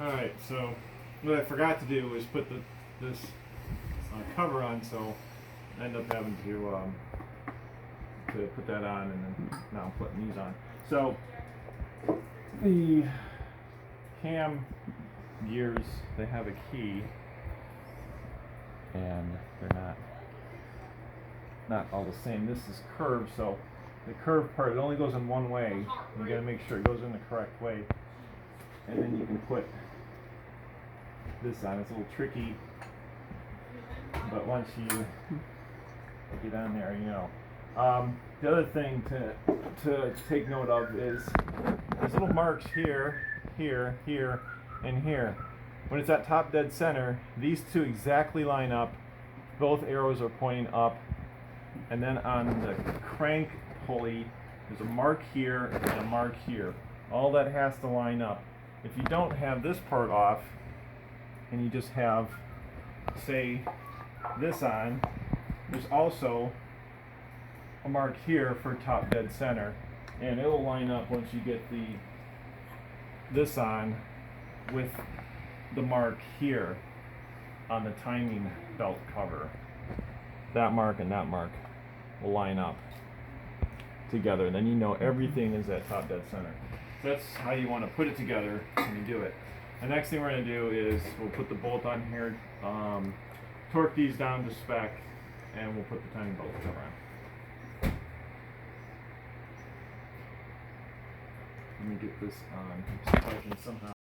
Alright, so what I forgot to do was put this cover on, so I end up having to put that on, and then now I'm putting these on. So the cam gears, they have a key, and they're not all the same. This is curved, so the curved part, it only goes in one way. You gotta make sure it goes in the correct way, and then you can put this on. It's a little tricky, but once you get on there, you know. The other thing to take note of is there's little marks here, here, here, and here. When it's at top dead center, these two exactly line up. Both arrows are pointing up. And then on the crank pulley, there's a mark here and a mark here. All that has to line up. If you don't have this part off, and you just have, say, this on, there's also a mark here for top dead center, and it will line up once you get this on with the mark here on the timing belt cover. That mark and that mark will line up together, and then you know everything is at top dead center. So that's how you want to put it together when you do it. The next thing we're going to do is we'll put the bolt on here, torque these down to spec, and we'll put the timing belt cover on. Let me get this on so I can somehow